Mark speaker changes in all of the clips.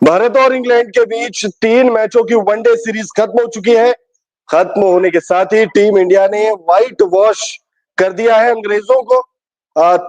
Speaker 1: भारत और इंग्लैंड के बीच 3 मैचों की वनडे सीरीज खत्म हो चुकी है। खत्म होने के साथ ही टीम इंडिया ने व्हाइट वॉश कर दिया है अंग्रेजों को।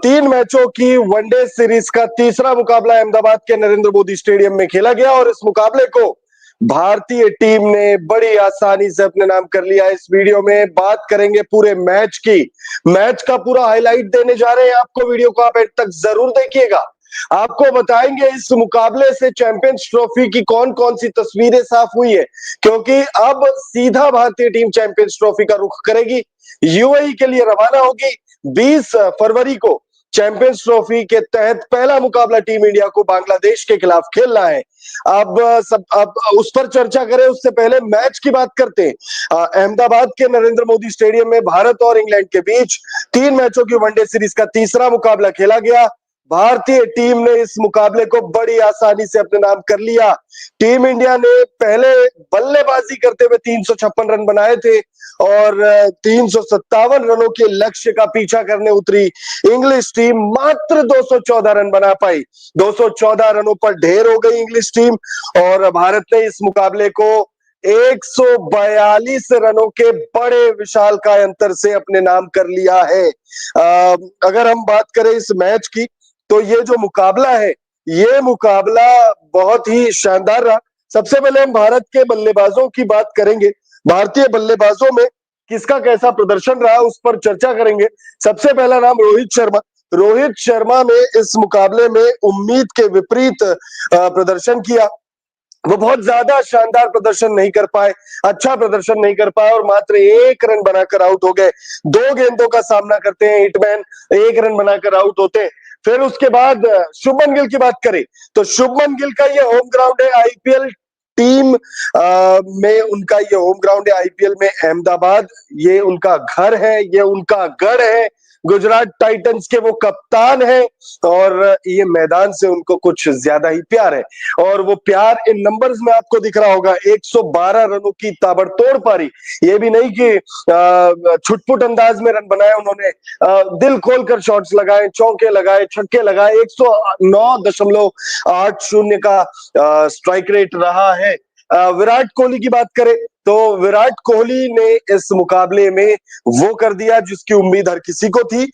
Speaker 1: 3 मैचों की वनडे सीरीज का तीसरा मुकाबला अहमदाबाद के नरेंद्र मोदी स्टेडियम में खेला गया और इस मुकाबले को भारतीय टीम ने बड़ी आसानी से अपने नाम कर लिया। इस वीडियो में बात करेंगे पूरे मैच की। मैच का पूरा हाईलाइट देने जा रहे हैं आपको। वीडियो को आप एंड तक जरूर देखिएगा। आपको बताएंगे इस मुकाबले से चैंपियंस ट्रॉफी की कौन कौन सी तस्वीरें साफ हुई है, क्योंकि अब सीधा भारतीय टीम चैंपियंस ट्रॉफी का रुख करेगी, यूएई के लिए रवाना होगी। 20 फरवरी को चैंपियंस ट्रॉफी के तहत पहला मुकाबला टीम इंडिया को बांग्लादेश के खिलाफ खेलना है। अब उस पर चर्चा करें उससे पहले मैच की बात करते हैं। अहमदाबाद के नरेंद्र मोदी स्टेडियम में भारत और इंग्लैंड के बीच 3 मैचों की वनडे सीरीज का तीसरा मुकाबला खेला गया। भारतीय टीम ने इस मुकाबले को बड़ी आसानी से अपने नाम कर लिया। टीम इंडिया ने पहले बल्लेबाजी करते हुए 356 रन बनाए थे और 357 रनों के लक्ष्य का पीछा करने उतरी इंग्लिश टीम मात्र 214 रन बना पाई। 214 रनों पर ढेर हो गई इंग्लिश टीम और भारत ने इस मुकाबले को 142 रनों के बड़े विशालकाय अंतर से अपने नाम कर लिया है। अगर हम बात करें इस मैच की, तो ये जो मुकाबला है, ये मुकाबला बहुत ही शानदार रहा। सबसे पहले हम भारत के बल्लेबाजों की बात करेंगे। भारतीय बल्लेबाजों में किसका कैसा प्रदर्शन रहा उस पर चर्चा करेंगे। सबसे पहला नाम रोहित शर्मा। रोहित शर्मा ने इस मुकाबले में उम्मीद के विपरीत प्रदर्शन किया। वो बहुत ज्यादा शानदार प्रदर्शन नहीं कर पाए, अच्छा प्रदर्शन नहीं कर पाए और मात्र 1 रन बनाकर आउट हो गए। 2 गेंदों का सामना करते हैं हिटमैन, 1 रन बनाकर आउट होते हैं। फिर उसके बाद शुभमन गिल की बात करें तो शुभमन गिल का ये होम ग्राउंड है आईपीएल टीम में, उनका ये होम ग्राउंड है आईपीएल में अहमदाबाद। ये उनका घर है, ये उनका गढ़ है। गुजरात टाइटंस के वो कप्तान है और ये मैदान से उनको कुछ ज्यादा ही प्यार है और वो प्यार इन नंबर्स में आपको दिख रहा होगा। 112 रनों की ताबड़तोड़ पारी। ये भी नहीं कि छुटपुट अंदाज में रन बनाए उन्होंने, दिल खोलकर शॉट्स लगाए, चौके लगाए, छक्के लगाए। 109.80 का स्ट्राइक रेट रहा है। विराट कोहली की बात करें तो विराट कोहली ने इस मुकाबले में वो कर दिया जिसकी उम्मीद हर किसी को थी।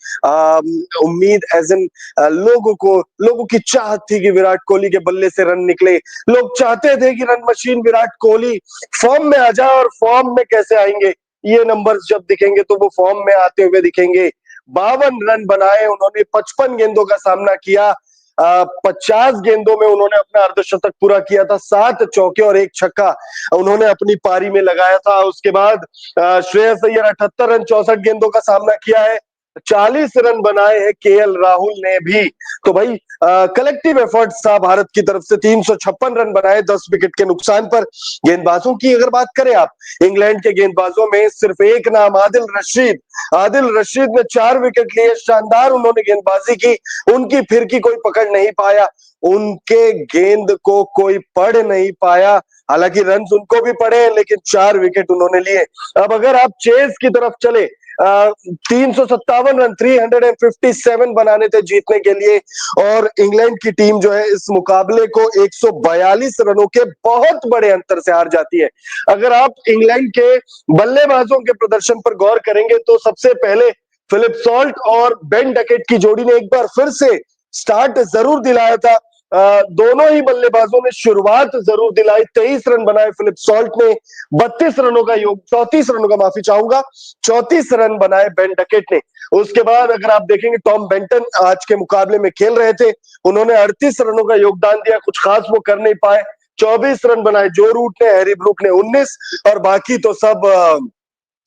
Speaker 1: उम्मीद एज इन लोगों की चाहत थी कि विराट कोहली के बल्ले से रन निकले। लोग चाहते थे कि run machine Virat Kohli form में आ जाए, और फॉर्म में कैसे आएंगे, ये नंबर्स जब दिखेंगे तो वो फॉर्म में आते हुए दिखेंगे। 52 रन बनाए उन्होंने, 55 गेंदों का सामना किया। 50 गेंदों में उन्होंने अपना अर्धशतक पूरा किया था। 7 चौके और 1 छक्का उन्होंने अपनी पारी में लगाया था। उसके बाद श्रेयस अय्यर 78 रन 64 गेंदों का सामना किया है। 40 रन बनाए हैं केएल राहुल ने भी। तो भाई कलेक्टिव एफर्ट था भारत की तरफ से। 356 रन बनाए 10 विकेट के नुकसान पर। गेंदबाजों की अगर बात करें आप, इंग्लैंड के गेंदबाजों में सिर्फ एक नाम आदिल रशीद। आदिल रशीद ने 4 विकेट लिए, शानदार उन्होंने गेंदबाजी की। उनकी फिर की कोई पकड़ नहीं पाया, उनके गेंद को कोई पढ़ नहीं पाया। हालांकि रन उनको भी पड़े लेकिन 4 विकेट उन्होंने लिए। अब अगर आप चेस की तरफ चले, 357 रन 357 बनाने थे जीतने के लिए और इंग्लैंड की टीम जो है इस मुकाबले को 142 रनों के बहुत बड़े अंतर से हार जाती है। अगर आप इंग्लैंड के बल्लेबाजों के प्रदर्शन पर गौर करेंगे तो सबसे पहले फिलिप सॉल्ट और बेन डकेट की जोड़ी ने एक बार फिर से स्टार्ट जरूर दिलाया था। दोनों ही बल्लेबाजों ने शुरुआत जरूर दिलाई। 23 रन बनाए फिलिप सॉल्ट ने, 32 रनों का योग 34 रनों का माफी चाहूंगा, 34 रन बनाए बेन डकेट ने। उसके बाद अगर आप देखेंगे टॉम बेंटन आज के मुकाबले में खेल रहे थे, उन्होंने 38 रनों का योगदान दिया। कुछ खास वो कर नहीं पाए। 24 रन बनाए जो रूट ने, हैरी ब्रूक ने 19 और बाकी तो सब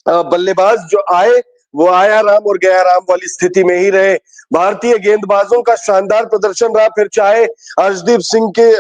Speaker 1: बल्लेबाज जो आए वो आया राम और गया राम वाली स्थिति में ही रहे। भारतीय गेंदबाजों का शानदार प्रदर्शन रहा, फिर चाहे अर्शदीप सिंह के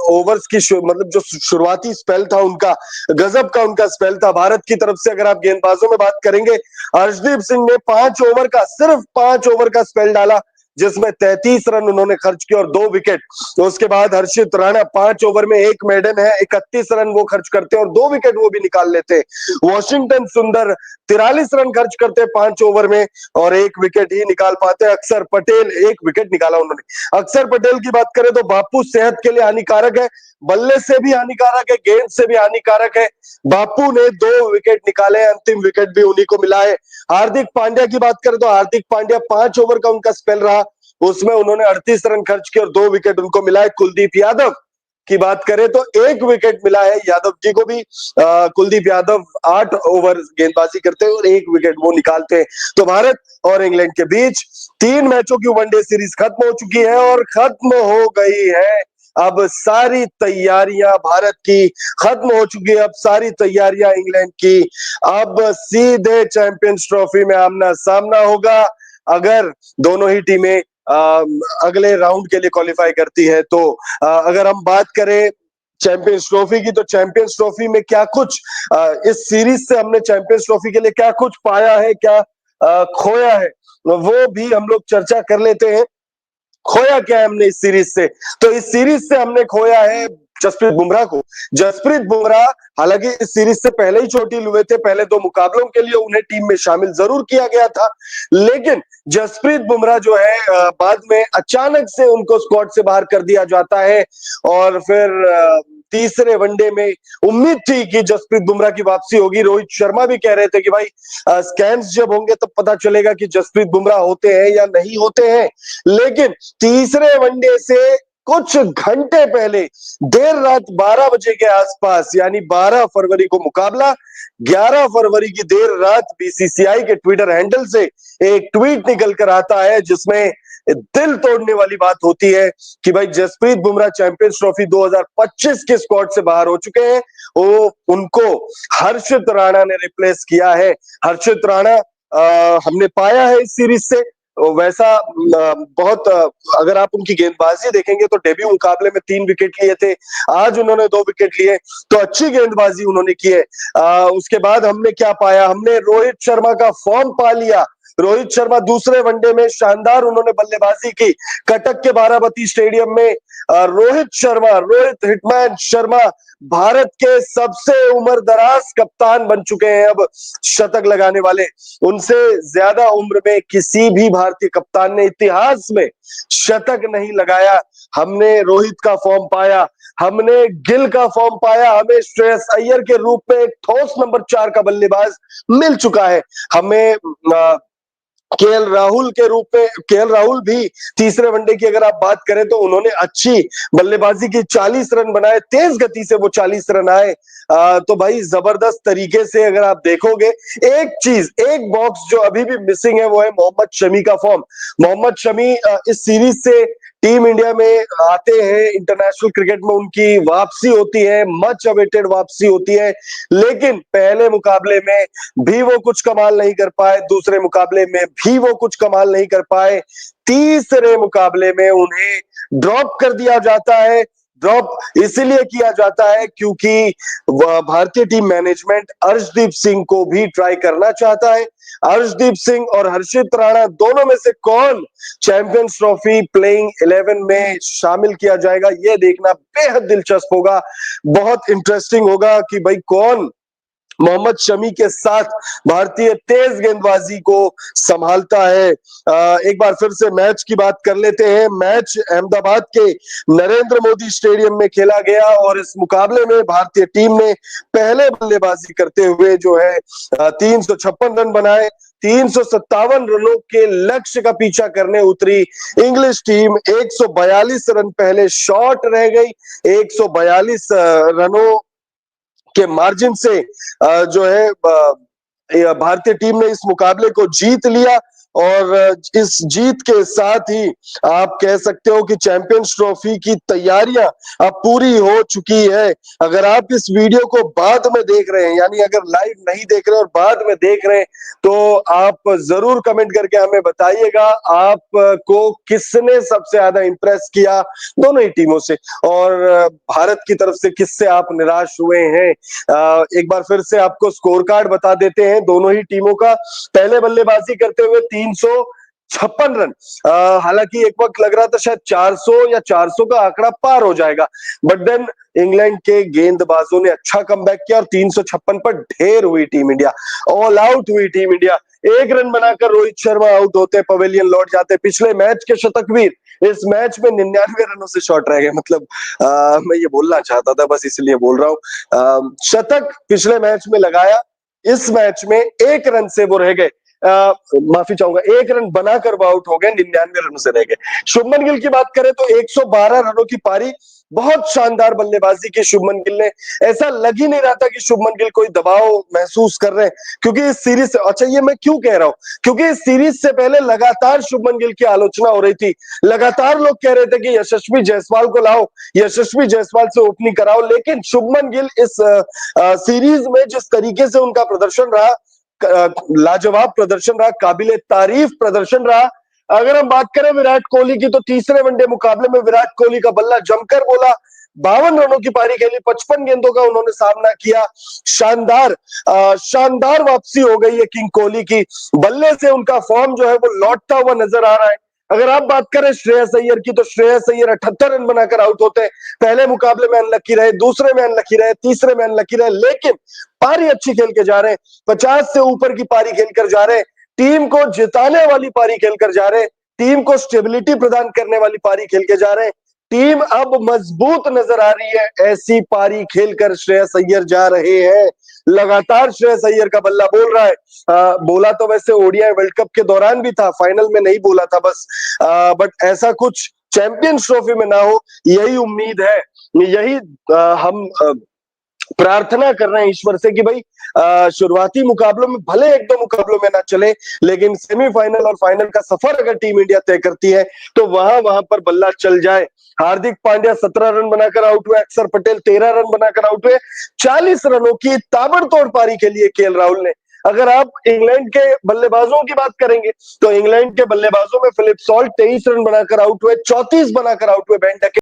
Speaker 1: ओवर्स की मतलब जो शुरुआती स्पेल था उनका, गजब का उनका स्पेल था। भारत की तरफ से अगर आप गेंदबाजों में बात करेंगे, अर्शदीप सिंह ने 5 ओवर का, सिर्फ 5 ओवर का स्पेल डाला, जिसमें 33 रन उन्होंने खर्च किए और 2 विकेट। तो उसके बाद हर्षित राणा 5 ओवर में 1 मेडन है, 31 रन वो खर्च करते हैं और 2 विकेट वो भी निकाल लेते हैं। वॉशिंगटन सुंदर 43 रन खर्च करते हैं 5 ओवर में और 1 विकेट ही निकाल पाते हैं। अक्षर पटेल 1 विकेट निकाला उन्होंने। अक्षर पटेल की बात करें तो बापू सेहत के लिए हानिकारक है, बल्ले से भी हानिकारक है, गेंद से भी हानिकारक है। बापू ने 2 विकेट निकाले, अंतिम विकेट भी उन्हीं को मिला है। हार्दिक पांड्या की बात करें तो हार्दिक पांड्या 5 ओवर का उनका स्पेल रहा, उसमें उन्होंने 38 रन खर्च किए और 2 विकेट उनको मिला है। कुलदीप यादव की बात करें तो 1 विकेट मिला है यादव जी को भी। कुलदीप यादव 8 ओवर गेंदबाजी करते हैं और 1 विकेट वो निकालते हैं। तो भारत और इंग्लैंड के बीच 3 मैचों की वनडे सीरीज खत्म हो चुकी है और खत्म हो गई है। अब सारी तैयारियां भारत की खत्म हो चुकी है, अब सारी तैयारियां इंग्लैंड की। अब सीधे चैंपियंस ट्रॉफी में आमना सामना होगा। अगर दोनों ही टीमें अगले राउंड के लिए क्वालिफाई करती है तो अगर हम बात करें चैंपियंस ट्रॉफी की, तो चैंपियंस ट्रॉफी में क्या कुछ इस सीरीज से हमने चैंपियंस ट्रॉफी के लिए क्या कुछ पाया है, क्या खोया है, वो भी हम लोग चर्चा कर लेते हैं। खोया क्या है हमने इस सीरीज से? तो इस सीरीज से हमने खोया है जसप्रीत बुमराह को। जसप्रीत बुमराह हालांकि इस सीरीज से पहले ही चोटिल हुए थे, पहले 2 मुकाबलों के लिए उन्हें टीम में शामिल जरूर किया गया था, लेकिन जसप्रीत बुमराह जो है बाद में अचानक से उनको स्क्वाड से बाहर कर दिया जाता है और फिर तीसरे वनडे में उम्मीद थी कि जसप्रीत बुमराह की वापसी होगी। रोहित शर्मा भी कह रहे थे कि भाई स्कैन्स जब होंगे तब पता चलेगा कि जसप्रीत बुमराह होते हैं या नहीं होते हैं, लेकिन तीसरे वनडे से कुछ घंटे पहले देर रात 12 बजे के आसपास यानी 12 फरवरी को मुकाबला, 11 फरवरी की देर रात बीसीसीआई के ट्विटर हैंडल से एक ट्वीट निकल कर आता है जिसमें दिल तोड़ने वाली बात होती है कि भाई जसप्रीत बुमराह चैंपियंस ट्रॉफी 2025 के स्क्वाड से बाहर हो चुके हैं। वो उनको हर्षित राणा ने रिप्लेस किया है। हर्षित राणा हमने पाया है इस सीरीज से वैसा बहुत अगर आप उनकी गेंदबाजी देखेंगे तो डेब्यू मुकाबले में 3 विकेट लिए थे, आज उन्होंने 2 विकेट लिए, तो अच्छी गेंदबाजी उन्होंने की है। उसके बाद हमने क्या पाया, हमने रोहित शर्मा का फॉर्म पा लिया। रोहित शर्मा दूसरे वनडे में शानदार उन्होंने बल्लेबाजी की। कटक के बाराबती स्टेडियम में रोहित हिटमैन शर्मा भारत के सबसे उम्र दराज कप्तान बन चुके हैं अब शतक लगाने वाले। उनसे ज्यादा उम्र में किसी भी भारतीय कप्तान ने इतिहास में शतक नहीं लगाया। हमने रोहित का फॉर्म पाया, हमने गिल का फॉर्म पाया, हमें श्रेयस अय्यर के रूप में एक ठोस नंबर 4 का बल्लेबाज मिल चुका है। हमें केएल राहुल के रूप में, केएल राहुल भी तीसरे वनडे की अगर आप बात करें तो उन्होंने अच्छी बल्लेबाजी की, 40 रन बनाए, तेज गति से वो 40 रन आए। तो भाई जबरदस्त तरीके से अगर आप देखोगे, एक बॉक्स जो अभी भी मिसिंग है वो है मोहम्मद शमी का फॉर्म। मोहम्मद शमी इस सीरीज से टीम इंडिया में आते हैं, इंटरनेशनल क्रिकेट में उनकी वापसी होती है, मच अवेटेड वापसी होती है, लेकिन पहले मुकाबले में भी वो कुछ कमाल नहीं कर पाए, दूसरे मुकाबले में भी वो कुछ कमाल नहीं कर पाए, तीसरे मुकाबले में उन्हें ड्रॉप कर दिया जाता है। ड्रॉप इसलिए किया जाता है क्योंकि भारतीय टीम मैनेजमेंट अर्शदीप सिंह को भी ट्राई करना चाहता है। अर्शदीप सिंह और हर्षित राणा दोनों में से कौन चैंपियंस ट्रॉफी प्लेइंग 11 में शामिल किया जाएगा, यह देखना बेहद दिलचस्प होगा, बहुत इंटरेस्टिंग होगा कि भाई कौन मोहम्मद शमी के साथ भारतीय तेज गेंदबाजी को संभालता है। एक बार फिर से मैच की बात कर लेते हैं। मैच अहमदाबाद के नरेंद्र मोदी स्टेडियम में खेला गया और इस मुकाबले में भारतीय टीम ने पहले बल्लेबाजी करते हुए जो है 356 रन बनाए। 357 रनों के लक्ष्य का पीछा करने उतरी इंग्लिश टीम 142 रन पहले शॉर्ट रह गई। 142 रनों के मार्जिन से जो है भारतीय टीम ने इस मुकाबले को जीत लिया और इस जीत के साथ ही आप कह सकते हो कि चैंपियंस ट्रॉफी की तैयारियां अब पूरी हो चुकी है। अगर आप इस वीडियो को बाद में देख रहे हैं, यानी अगर लाइव नहीं देख रहे और बाद में देख रहे हैं, तो आप जरूर कमेंट करके हमें बताइएगा आपको किसने सबसे ज्यादा इंप्रेस किया दोनों ही टीमों से, और भारत की तरफ से किससे आप निराश हुए हैं। एक बार फिर से आपको स्कोर कार्ड बता देते हैं दोनों ही टीमों का। पहले बल्लेबाजी करते हुए 56 रन। हालांकि एक वक्त लग रहा था शायद 400 या 400 का आंकड़ा पार हो जाएगा, बट देन इंग्लैंड के गेंदबाजों ने अच्छा कमबैक किया और 356 पर ढेर हुई टीम इंडिया, ऑल आउट हुई टीम इंडिया। एक रन बनाकर रोहित शर्मा आउट होते, पवेलियन लौट जाते। पिछले मैच के शतकवीर इस मैच में 99 रनों से शॉर्ट रह गए। मतलब मैं ये बोलना चाहता था, बस इसलिए बोल रहा हूं। शतक पिछले मैच में लगाया, इस मैच में एक रन से वो रह गए, माफी चाहूंगा, एक रन बनाकर वो आउट हो गए, 99 रनों से रह गए। शुभमन गिल की बात करें तो 112 रनों की पारी, बहुत शानदार बल्लेबाजी की शुभमन गिल ने। ऐसा लग ही नहीं रहा था कि शुभमन गिल कोई दबाव महसूस कर रहे हैं, क्योंकि इस सीरीज से, अच्छा ये मैं क्यों कह रहा हूं, क्योंकि इस सीरीज से पहले लगातार शुभमन गिल की आलोचना हो रही थी। लगातार लोग कह रहे थे कि यशस्वी जायसवाल को लाओ, यशस्वी जायसवाल से ओपनिंग कराओ, लेकिन शुभमन गिल इस सीरीज में जिस तरीके से उनका प्रदर्शन रहा, लाजवाब प्रदर्शन रहा, काबिले तारीफ प्रदर्शन रहा। अगर हम बात करें विराट कोहली की, तो तीसरे वनडे मुकाबले में विराट कोहली का बल्ला जमकर बोला, 52 रनों की पारी खेली, 55 गेंदों का उन्होंने सामना किया। शानदार शानदार वापसी हो गई है किंग कोहली की। बल्ले से उनका फॉर्म जो है वो लौटता हुआ नजर आ रहा है। अगर आप बात करें श्रेयस अय्यर की, तो श्रेयस अय्यर 78 रन बनाकर आउट होते हैं। पहले मुकाबले में अनलकी रहे, दूसरे में अनलकी रहे, तीसरे में अनलकी रहे, लेकिन पारी अच्छी खेल के जा रहे हैं। 50 से ऊपर की पारी खेलकर जा रहे हैं, टीम को जिताने वाली पारी खेलकर जा रहे हैं, टीम को स्टेबिलिटी प्रदान करने वाली पारी खेल के जा रहे हैं। टीम अब मजबूत नजर आ रही है, ऐसी पारी खेलकर श्रेयस अय्यर जा रहे हैं। लगातार श्रेयस अय्यर का बल्ला बोल रहा है। बोला तो वैसे ओडीआई वर्ल्ड कप के दौरान भी था, फाइनल में नहीं बोला था बस, बट ऐसा कुछ चैंपियंस ट्रॉफी में ना हो, यही उम्मीद है, यही हम प्रार्थना कर रहे हैं ईश्वर से कि भाई शुरुआती मुकाबलों में भले एक दो मुकाबलों में ना चले, लेकिन सेमीफाइनल और फाइनल का सफर अगर टीम इंडिया तय करती है तो वहां वहां पर बल्ला चल जाए। हार्दिक पांड्या 17 रन बनाकर आउट हुए, अक्षर पटेल 13 रन बनाकर आउट हुए। 40 रनों की ताबड़तोड़ पारी खेली है केएल राहुल ने। अगर आप इंग्लैंड के बल्लेबाजों की बात करेंगे, तो इंग्लैंड के बल्लेबाजों में फिलिप सॉल्ट 23 रन बनाकर आउट हुए, 34 बनाकर आउट हुए बेन डकेट